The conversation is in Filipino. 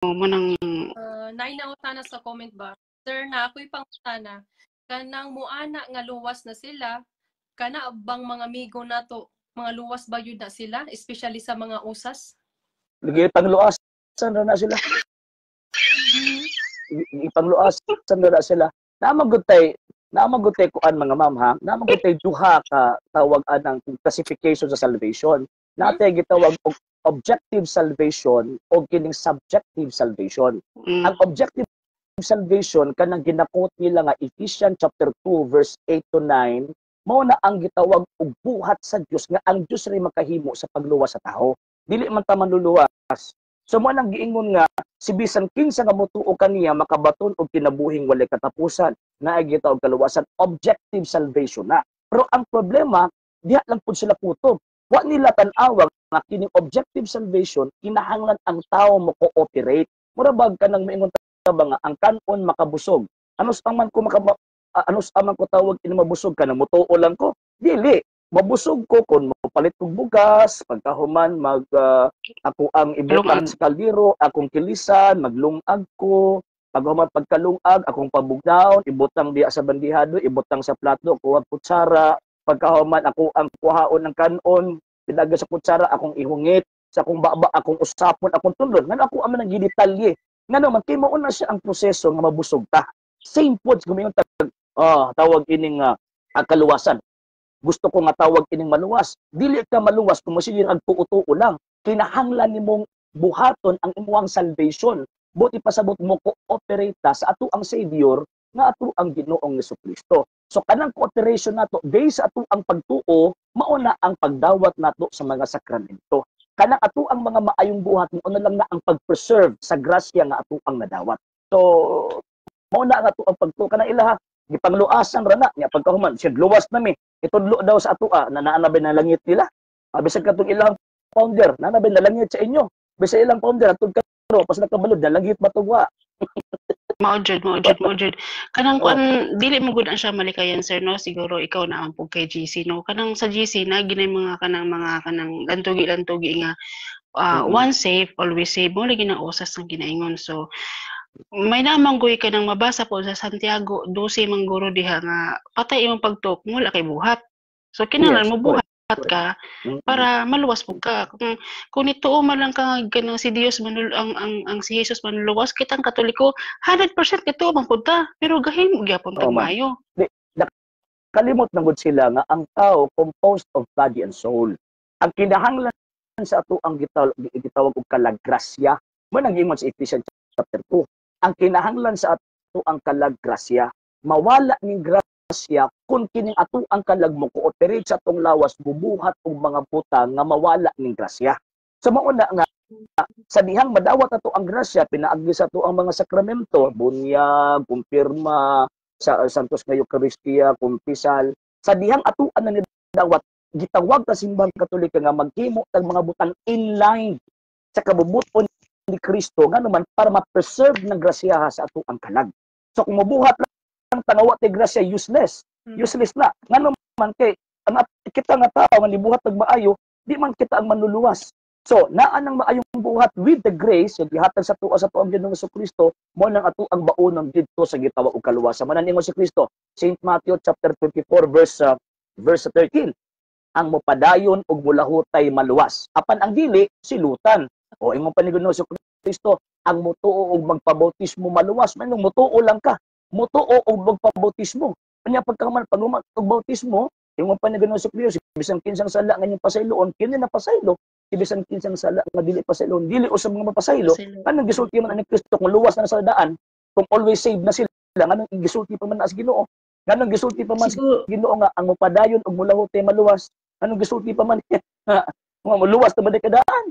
mo nang nainangutana sa comment bar. Sir, na ako'y pangutana kanang muana nga luwas na sila, kana bang mga amigo nato mga luwas ba yun na sila, especially sa mga usas? Ipangluasan na sila. Ipangluasan na sila. Naamagutay kuan mga ma'am ha. Naamagutay duha ka tawag anang classification sa salvation. Natay gitawag og objective salvation o kining subjective salvation. Ang objective salvation kanang ginakot nila nga Ephesians chapter 2 verse 8 to 9 mao na ang gitawag og buhat sa Dios nga ang Dios ray makahimo sa pagluwas sa tao. Dili man ta manluluwas. So mo nang giingon nga si bisan kinsa nga motuo kaniya makabaton og kinabuhing walay katapusan na ay gitawag kaluwasan, objective salvation na. Pero ang problema diha lang pud sila putob. Wa nila tan-awag nga kining objective salvation kinahanglan ang tao mo cooperate. Mura bag kanang moingon ta ba nga ang kanon makabusog. Anus man ko tawag ini mabusog kanang motuo lang ko. Dili mabusog ko kung mapalit kong bugas, pagkahuman ako ang ibutang sa kaldero, akong kilisan, maglungag ko, pagkahuman pagkalungag, akong pabugnaon, ibutang diya sa bandihado, ibutang sa plato, kuha kutsara, pagkahuman ako ang kuhaon ng kanon, pinaga sa kutsara, akong ihungit, sa akong baba, akong usapon, akong tundon. Ngano ako ang nagdidetalye. Ngano man, kay mauna siya ang proseso nga mabusog ta. Same pods, gumayon tawag ining kaluwasan. Gusto ko nga tawag ining maluwas. Dili ka maluwas kung masigil ang tuo-tuo lang. Kinahanglan nimong buhaton ang imuang salvation. Buti pasabot mo cooperate sa ato ang Savior nga ato ang Ginoong Jesucristo. So kanang cooperation nato based sa ato ang pagtuo, mauna ang pagdawat nato sa mga sakramento. Kanang ato ang mga maayong buhat mo na lang na ang pag-preserve sa grasya nga ato ang nadawat. So mauna ang ato ang pagtuo kanang ilaha gipangluasan ra na nya pagkahuman siya luwas nami itudlo daw sa atua na naanabay na langit nila bisag katong ilang founder naanabay na langit sa inyo bisag ilang founder atud kadto pas nakabalod na langit matugwa mao jud kanang kuan dili mo gud ang siya malikayan sir no siguro ikaw na ang pug kay GC no kanang sa GC na ginay mga kanang lantugi nga once safe always safe mo lagi na usas ang ginaingon so may namanggoy ka nang mabasa po sa Santiago 12 mangguro diha nga patay imong pagtok wala kay buhat. So kinahanglan mo buhat ka para maluwas po ka. Kung ituo man lang ka ganang si Dios ang si Jesus manluwas kitang Katoliko 100% ito man pud ta pero gahim gyapon tag maayo. Kalimot na gud sila nga ang tao composed of body and soul. Ang kinahanglan sa ato ang gitawag og kalaggrasya mo nang ingon sa Ephesians chapter 2. Ang kinahanglan sa ato ang kalaggrasya, mawala ning grasya kung kining ato ang kalag mo cooperate sa atong lawas bubuhat og mga butang nga mawala ning grasya. So mauna nga sa dihang madawat ato ang grasya pinaagi sa ato ang mga sakramento, bunyag, kumpirma, sa Santos nga Eucharistia, kumpisal, sa dihang ato na ni dawat gitawag ta simbang Katolika nga maghimo tag mga butang in line sa kabubuton ni Kristo nga naman para ma-preserve ng grasya sa ato ang kalag. So kung mabuhat lang tanawa ti grasya useless na. Nga naman kay ang kita nga tao nga nibuhat og maayo, di man kita ang manluluwas. So naa nang maayong buhat with the grace nga gihatag sa ato ang Ginoong Jesucristo, mo nang ato ang baonon didto sa gitawag og kaluwasan. Mananingon si Kristo, St. Matthew chapter 24 verse 13. Ang mopadayon og mulahutay maluwas. Apan ang dili silutan. O imong panigunon sa Kristo, ang mutuo og magpabautismo maluwas, man mutuo lang ka. Mutuo og magpabautismo. Kanya pagkaman og bautismo, imong panigunon sa Kristo, bisan kinsang sala nga inyong pasayloon, kini na pasaylo, bisan kinsang sala nga dili pasayloon, dili usab mga mapasaylo, kanang gisulti man ni Kristo kung luwas na sa daan, kung always saved na sila, kanang gisulti pa man na sa Ginoo. Kanang gisulti pa man sa Ginoo nga ang mopadayon og mulahutay maluwas. Anong gisulti pa man? Luwas na ba kadaan?